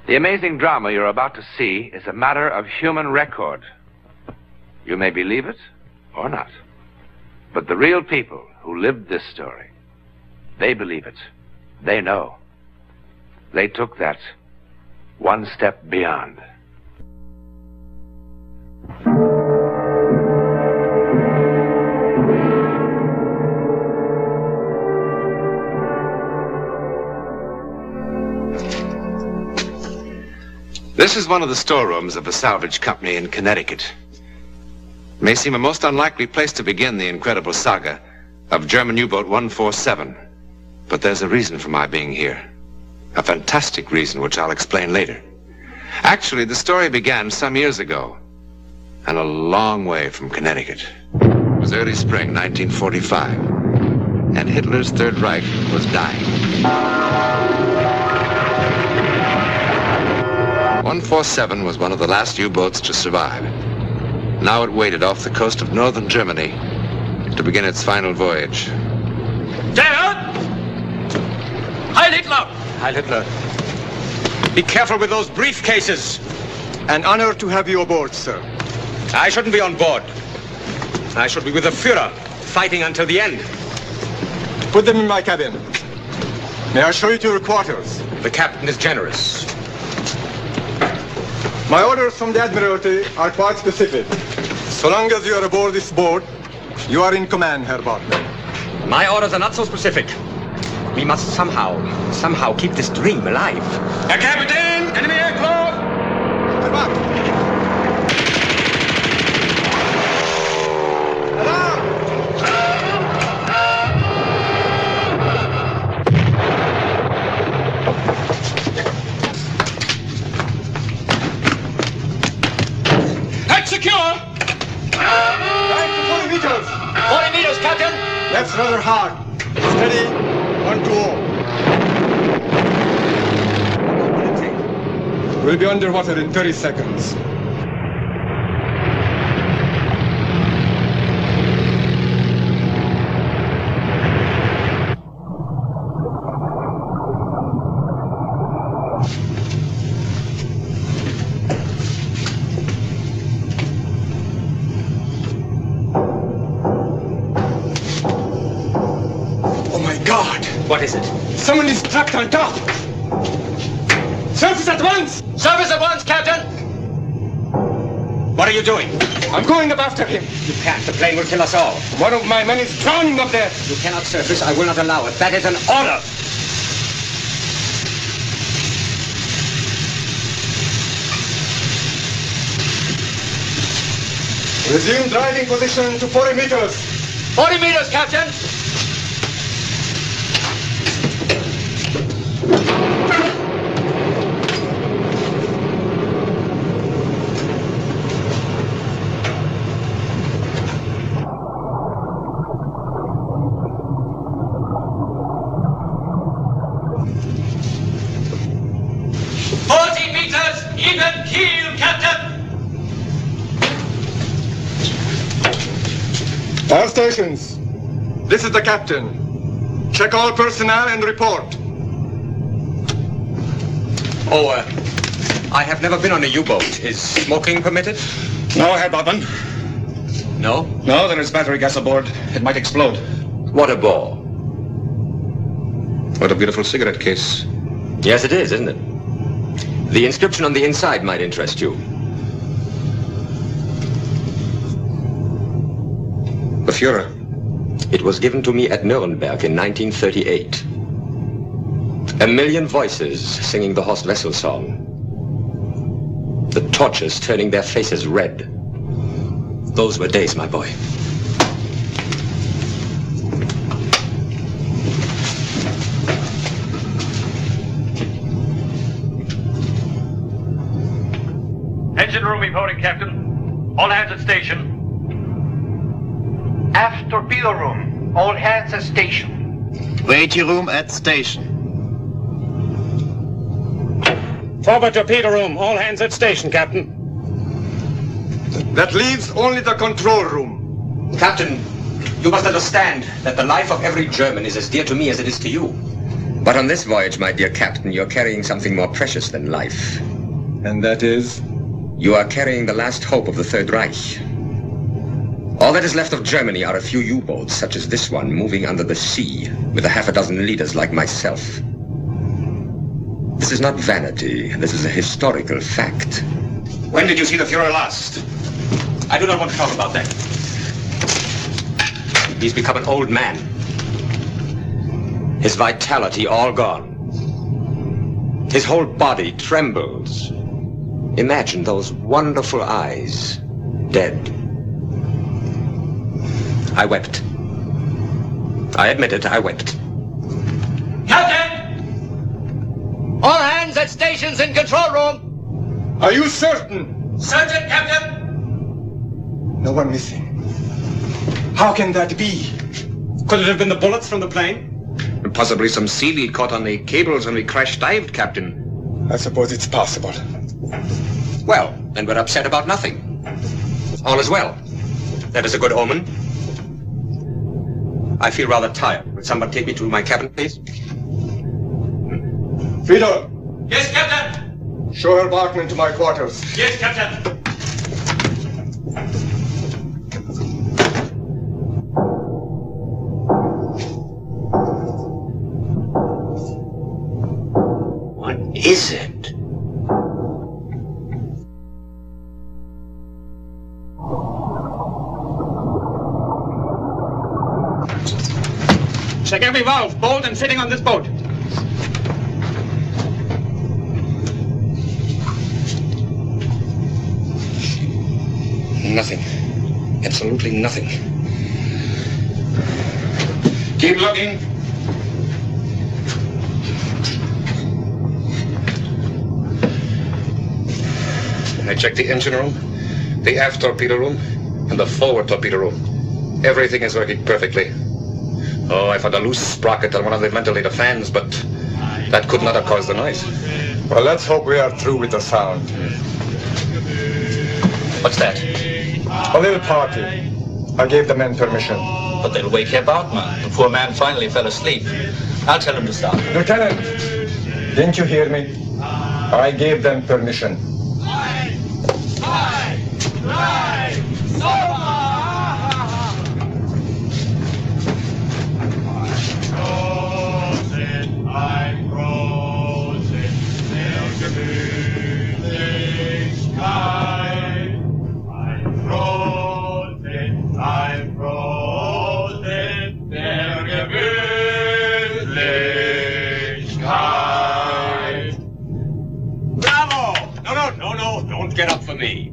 The amazing drama you're about to see is a matter of human record. You may believe it or not. But the real people who lived this story, they believe it. They know. They took that one step beyond. This is one of the storerooms of a salvage company in Connecticut. It may seem a most unlikely place to begin the incredible saga of German U-boat 147. But there's a reason for my being here. A fantastic reason, which I'll explain later. Actually, the story began some years ago, and a long way from Connecticut. It was early spring 1945, and Hitler's Third Reich was dying. 147 was one of the last U-boats to survive. Now it waited off the coast of northern Germany to begin its final voyage. Dad! Heil Hitler! Heil Hitler. Be careful with those briefcases. An honor to have you aboard, sir. I shouldn't be on board. I should be with the Führer, fighting until the end. Put them in my cabin. May I show you to your quarters? The captain is generous. My orders from the Admiralty are quite specific. So long as you are aboard this boat, you are in command, Herr Bartmann. My orders are not so specific. We must somehow keep this dream alive. Herr Kapitän! Enemy aircraft! Herr Bartmann! Secure! 40 meters! 40 meters, Captain! That's rather hard. Steady, 1 to 0. We'll be underwater in 30 seconds. What is it? Someone is trapped on top! Surface at once! Surface at once, Captain! What are you doing? I'm going up after him. You can't. The plane will kill us all. One of my men is drowning up there. You cannot surface. I will not allow it. That is an order. Resume driving position to 40 meters. 40 meters, Captain! Even keel, Captain! All stations. This is the captain. Check all personnel and report. Oh, I have never been on a U-boat. Is smoking permitted? No, Herr Bartmann. No? No, there is battery gas aboard. It might explode. What a bore. What a beautiful cigarette case. Yes, it is, isn't it? The inscription on the inside might interest you. The Führer. It was given to me at Nuremberg in 1938. A million voices singing the Horst Wessel song. The torches turning their faces red. Those were days, my boy. Engine room reporting, Captain. All hands at station. Aft torpedo room. All hands at station. Waiting room at station. Forward torpedo room. All hands at station, Captain. That leaves only the control room. Captain, you must understand that the life of every German is as dear to me as it is to you. But on this voyage, my dear Captain, you're carrying something more precious than life. And that is? You are carrying the last hope of the Third Reich. All that is left of Germany are a few U-boats, such as this one, moving under the sea, with a half a dozen leaders like myself. This is not vanity. This is a historical fact. When did you see the Fuhrer last? I do not want to talk about that. He's become an old man. His vitality all gone. His whole body trembles. Imagine those wonderful eyes, dead. I wept. I admit it, I wept. Captain! All hands at stations in control room. Are you certain? Certain, Captain. No one missing. How can that be? Could it have been the bullets from the plane? Possibly some seaweed caught on the cables when we crash-dived, Captain. I suppose it's possible. Well, then we're upset about nothing. All is well. That is a good omen. I feel rather tired. Would somebody take me to my cabin, please? Friedel, Yes, Captain. show her Bachmann to my quarters. Yes, Captain. What is it? Check every valve, bolt, and fitting on this boat. Nothing. Absolutely nothing. Keep looking. I checked the engine room, the aft torpedo room, and the forward torpedo room. Everything is working perfectly. Oh, I found a loose sprocket on one of the ventilator fans, but that could not have caused the noise. Well, let's hope we are through with the sound. What's that? A little party. I gave the men permission. But they'll wake your Bartman. The poor man finally fell asleep. I'll tell him to stop. Lieutenant, didn't you hear me? I gave them permission. Get up for me.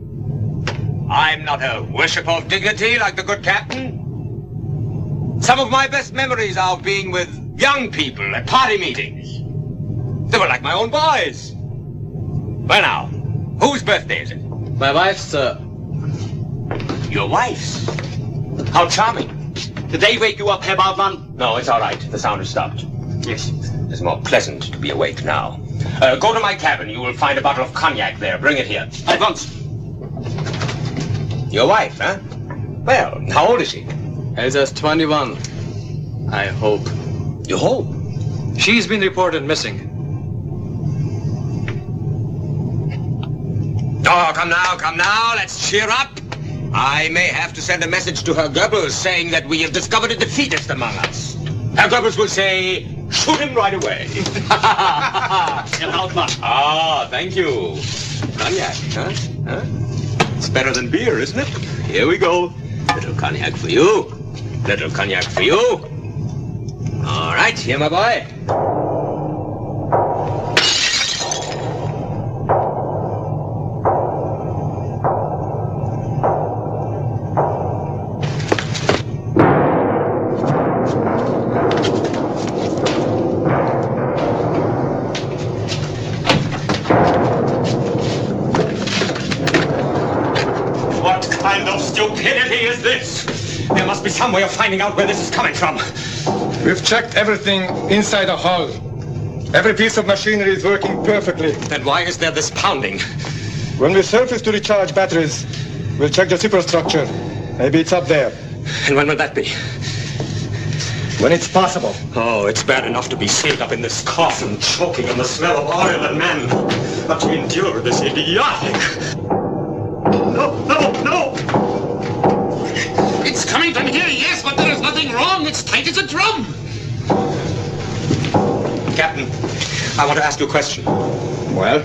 I'm not a worshipper of dignity like the good captain. Some of my best memories are of being with young people at party meetings. They were like my own boys. Well now, whose birthday is it? My wife's, sir. Your wife's? How charming. Did they wake you up, Herr Bartmann? No, it's all right. The sound has stopped. Yes, it's more pleasant to be awake now. Go to my cabin. You will find a bottle of cognac there. Bring it here. At once. Your wife, huh? Well, how old is she? Elsa's 21. I hope. You hope? She's been reported missing. Oh, come now. Let's cheer up. I may have to send a message to Herr Goebbels saying that we have discovered a defeatist among us. Herr Goebbels will say, shoot him right away. Ah, thank you. Cognac, huh? It's better than beer, isn't it? Here we go. Little cognac for you. Little cognac for you. All right, here, my boy. Stupidity is this? There must be some way of finding out where this is coming from. We've checked everything inside the hull. Every piece of machinery is working perfectly. Then why is there this pounding? When we surface to recharge batteries, we'll check the superstructure. Maybe it's up there. And when will that be? When it's possible. Oh, it's bad enough to be sealed up in this coffin, choking on the smell of oil and men. But to endure this idiotic... No! It's coming from here, yes, but there is nothing wrong. It's tight as a drum. Captain, I want to ask you a question. Well?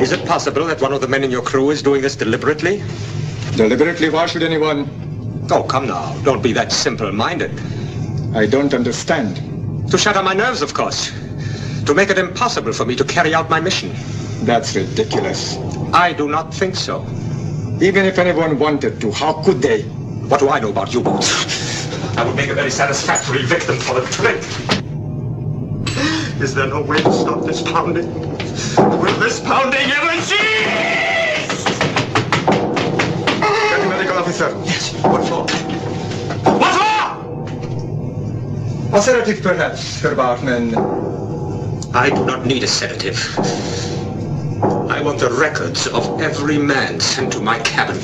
Is it possible that one of the men in your crew is doing this deliberately? Deliberately? Why should anyone... Oh, come now. Don't be that simple-minded. I don't understand. To shatter my nerves, of course. To make it impossible for me to carry out my mission. That's ridiculous. I do not think so. Even if anyone wanted to, how could they? What do I know about U-boats? I would make a very satisfactory victim for the trick. Is there no way to stop this pounding? Will this pounding ever cease? Captain Medical Officer. Yes. What for? What for? A sedative, perhaps, Herr Bartman. I do not need a sedative. I want the records of every man sent to my cabin.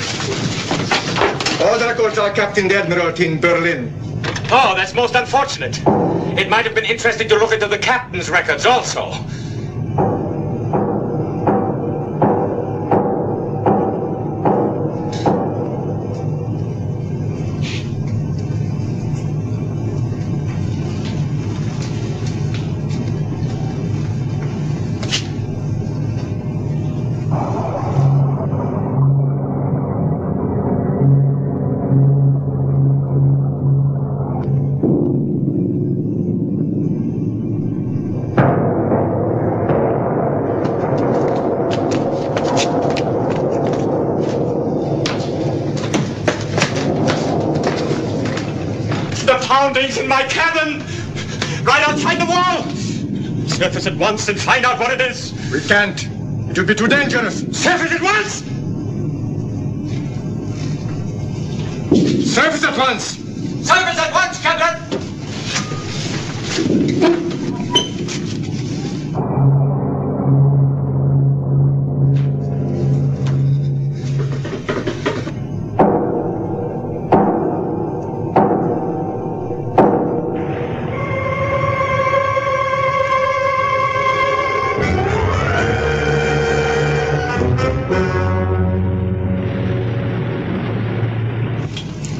All the records are kept in the Admiralty in Berlin. Oh, that's most unfortunate. It might have been interesting to look into the captain's records also. Poundings in my cabin! Right outside the wall! Surface at once and find out what it is! We can't. It will be too dangerous. Surface at once! Surface at once! Surface at once, Captain!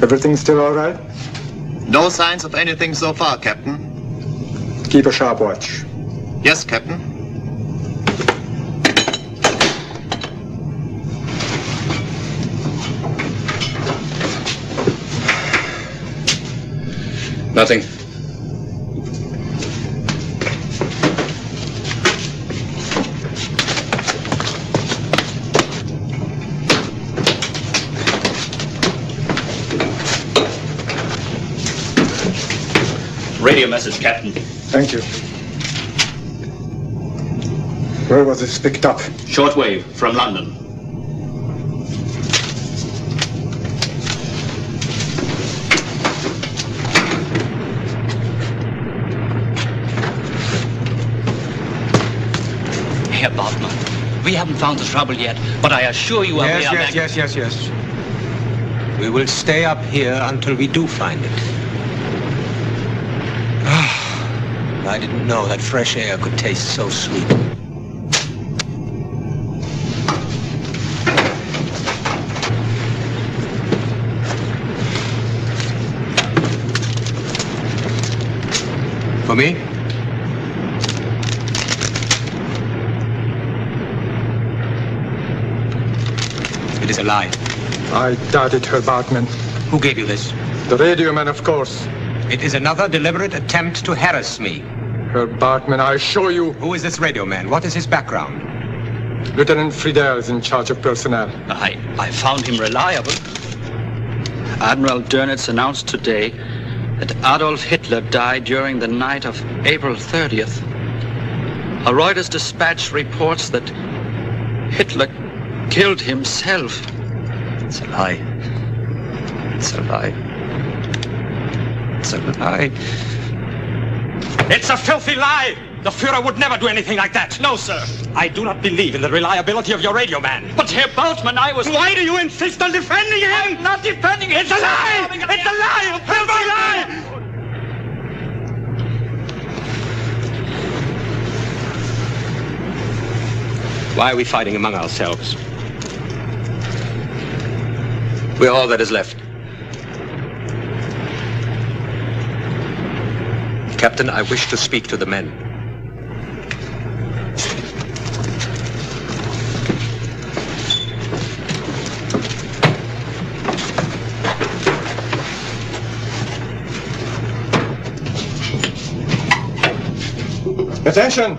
Everything still all right? No signs of anything so far, Captain. Keep a sharp watch. Yes, Captain. Nothing. Radio message, Captain. Thank you. Where was this picked up? Shortwave from London. Herr Bartman, we haven't found the trouble yet, but I assure you Yes. We will stay up here until we do find it. I didn't know that fresh air could taste so sweet. For me? It is a lie. I doubt it, Herr Bartman. Who gave you this? The radio man, of course. It is another deliberate attempt to harass me. Herr Bartman, I assure you. Who is this radio man? What is his background? Lieutenant Friedel is in charge of personnel. I found him reliable. Admiral Dönitz announced today that Adolf Hitler died during the night of April 30th. A Reuters dispatch reports that Hitler killed himself. It's a lie. It's a lie. It's a lie. It's a filthy lie! The Führer would never do anything like that. No, sir. I do not believe in the reliability of your radio man. But Herr Bautmann, I was... Why do you insist on defending him? I'm not defending him. It's a lie! It's a lie! A filthy lie! Why are we fighting among ourselves? We're all that is left. Captain, I wish to speak to the men. Attention!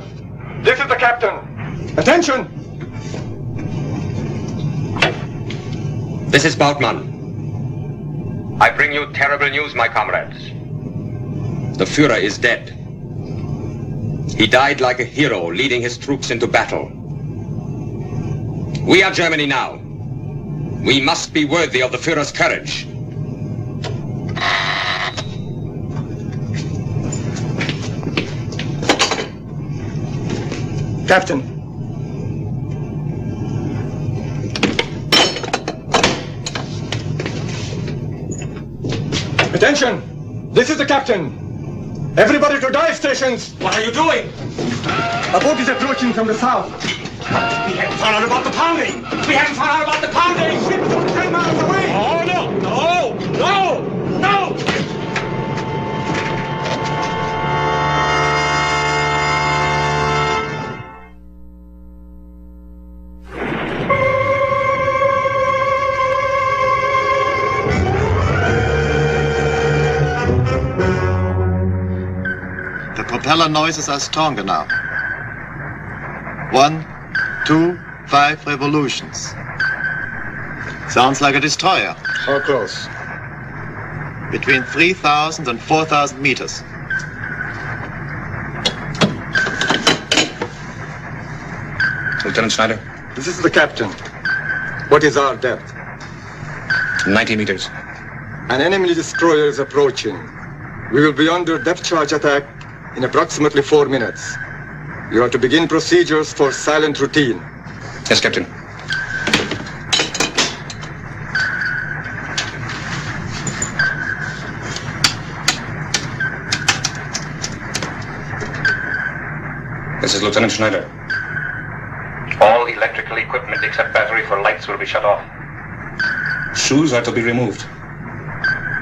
This is the captain! Attention! This is Bautmann. I bring you terrible news, my comrades. The Führer is dead. He died like a hero, leading his troops into battle. We are Germany now. We must be worthy of the Führer's courage. Captain. Attention! This is the captain! Everybody to dive stations! What are you doing? A boat is approaching from the south. We haven't found out about the pounding! We haven't found out about the pounding! Ships are 10 miles away! Oh, no! No! No! No! The propeller noises are stronger now. 1, 2, 5 revolutions. Sounds like a destroyer. How close? Between 3,000 and 4,000 meters. Lieutenant Schneider? This is the captain. What is our depth? 90 meters. An enemy destroyer is approaching. We will be under depth charge attack in approximately 4 minutes. You are to begin procedures for silent routine. Yes, Captain. This is Lieutenant Schneider. All electrical equipment except battery for lights will be shut off. Shoes are to be removed.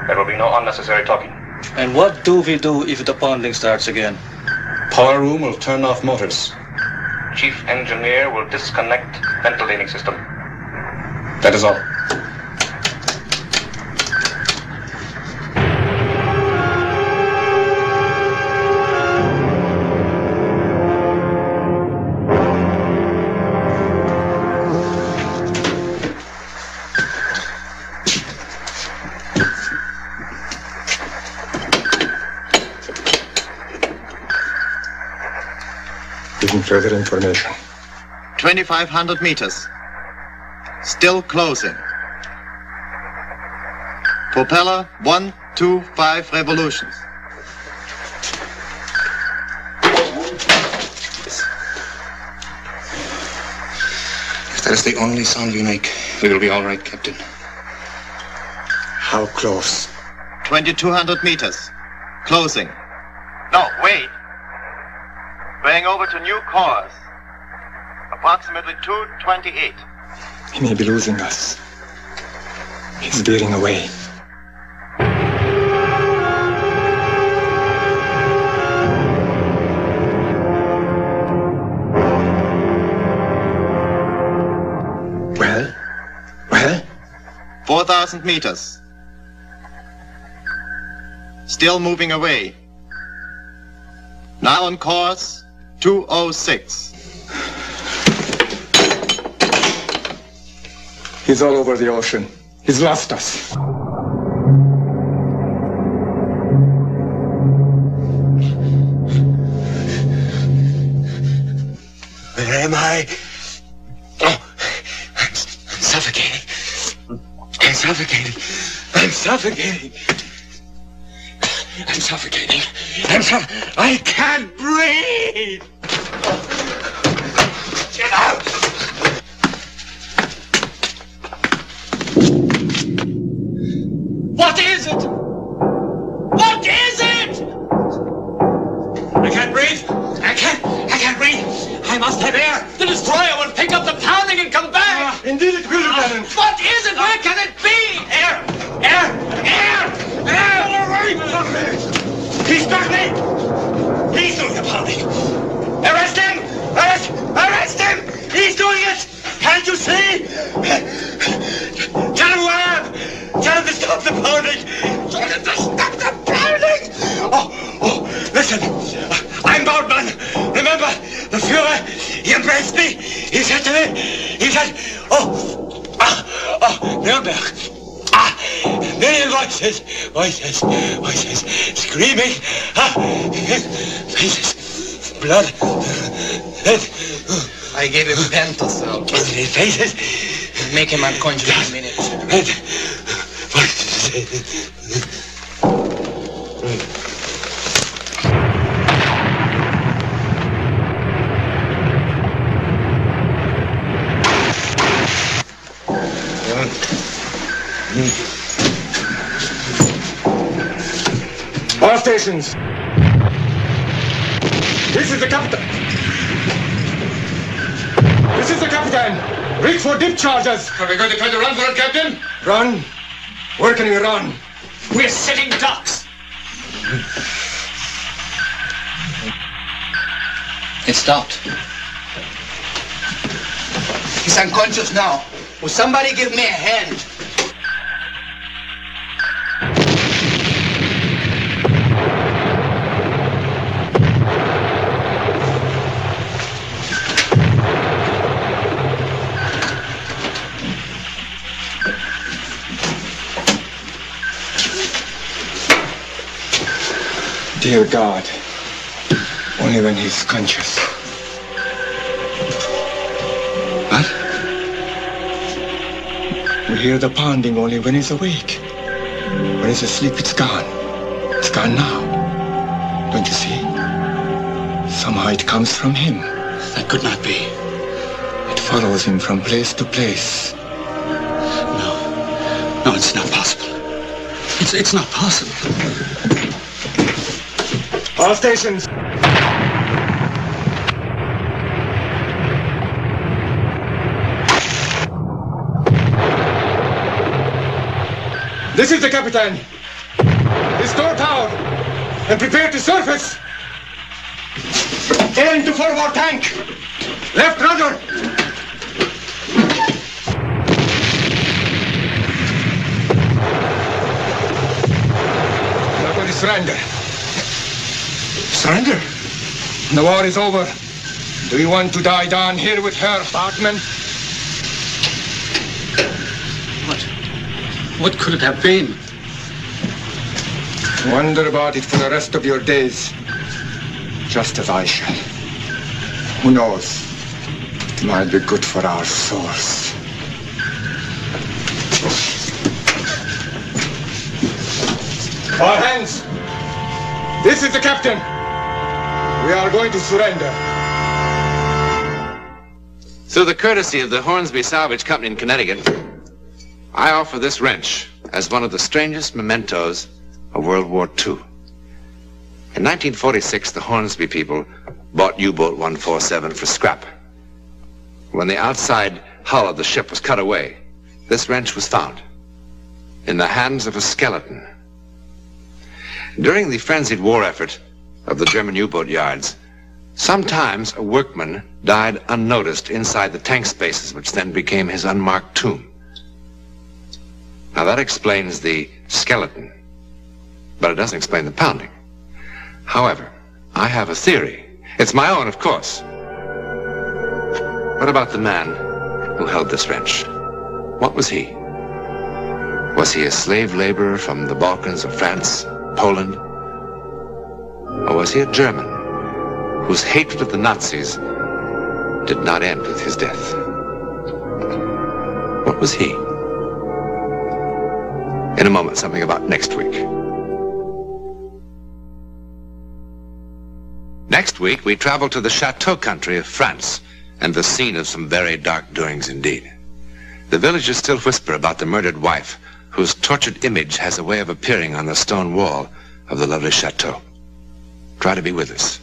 There will be no unnecessary talking. And what do we do if the pounding starts again? Power room will turn off motors. Chief engineer will disconnect ventilating system. That is all. Giving further information. 2,500 meters. Still closing. Propeller 1, 2, 5 revolutions. If that is the only sound we make, we will be all right, Captain. How close? 2,200 meters. Closing. No, wait. Going over to new course. Approximately 228. He may be losing us. He's veering away. Well? 4,000 meters. Still moving away. Now on course 206. He's all over the ocean. He's lost us. Where am I? Oh, I'm suffocating. I'm suffocating. I'm suffocating. I'm suffocating. I can't breathe. Get out. What is it? What is it? I can't breathe. I can't breathe. I must Klemperer, the destroyer will pick up the pounding and come back. Indeed it will, Lieutenant. What is it? Where can it be? Air! Get away from me! He's got me! He's doing the pounding! Arrest him! Arrest him! He's doing it! Can't you see? Tell him who I am! Tell him to stop the pounding! Tell him to stop the pounding! Oh, listen! I'm Bautmann! Remember, the Führer, he embraced me! He said to me, Nürnberg! Million voices, screaming, faces, blood, I gave him pentothal. Faces, make him unconscious in a minute. All stations. This is the captain. This is the captain. Reach for dip charges. Are we going to try to run for it, Captain? Run? Where can we run? We're sitting ducks. It stopped. He's unconscious now. Will somebody give me a hand? Dear God, only when he's conscious. What? We hear the pounding only when he's awake. When he's asleep, it's gone. It's gone now. Don't you see? Somehow it comes from him. That could not be. It follows him from place to place. No, it's not possible. It's not possible. All stations. This is the captain. Restore power and prepare to surface. Aim to forward tank. Left rudder. We're going to surrender. Surrender? The war is over. Do you want to die down here with her, Bautmann? What could it have been? Wonder about it for the rest of your days. Just as I shall. Who knows? It might be good for our souls. All hands! This is the captain! We are going to surrender. Through the courtesy of the Hornsby Salvage Company in Connecticut, I offer this wrench as one of the strangest mementos of World War II. In 1946, the Hornsby people bought U-boat 147 for scrap. When the outside hull of the ship was cut away, this wrench was found in the hands of a skeleton. During the frenzied war effort of the German U-boat yards, sometimes a workman died unnoticed inside the tank spaces, which then became his unmarked tomb. Now that explains the skeleton, but it doesn't explain the pounding. However, I have a theory. It's my own, of course. What about the man who held this wrench? What was he? Was he a slave laborer from the Balkans or France, Poland? Or was he a German whose hatred of the Nazis did not end with his death? What was he? In a moment, something about next week. Next week, we travel to the Chateau country of France and the scene of some very dark doings indeed. The villagers still whisper about the murdered wife, whose tortured image has a way of appearing on the stone wall of the lovely chateau. Try to be with us.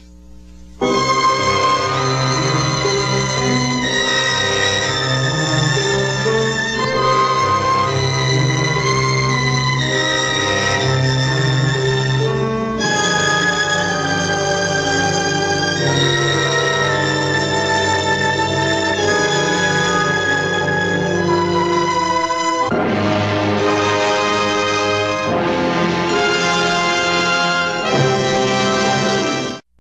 Bye.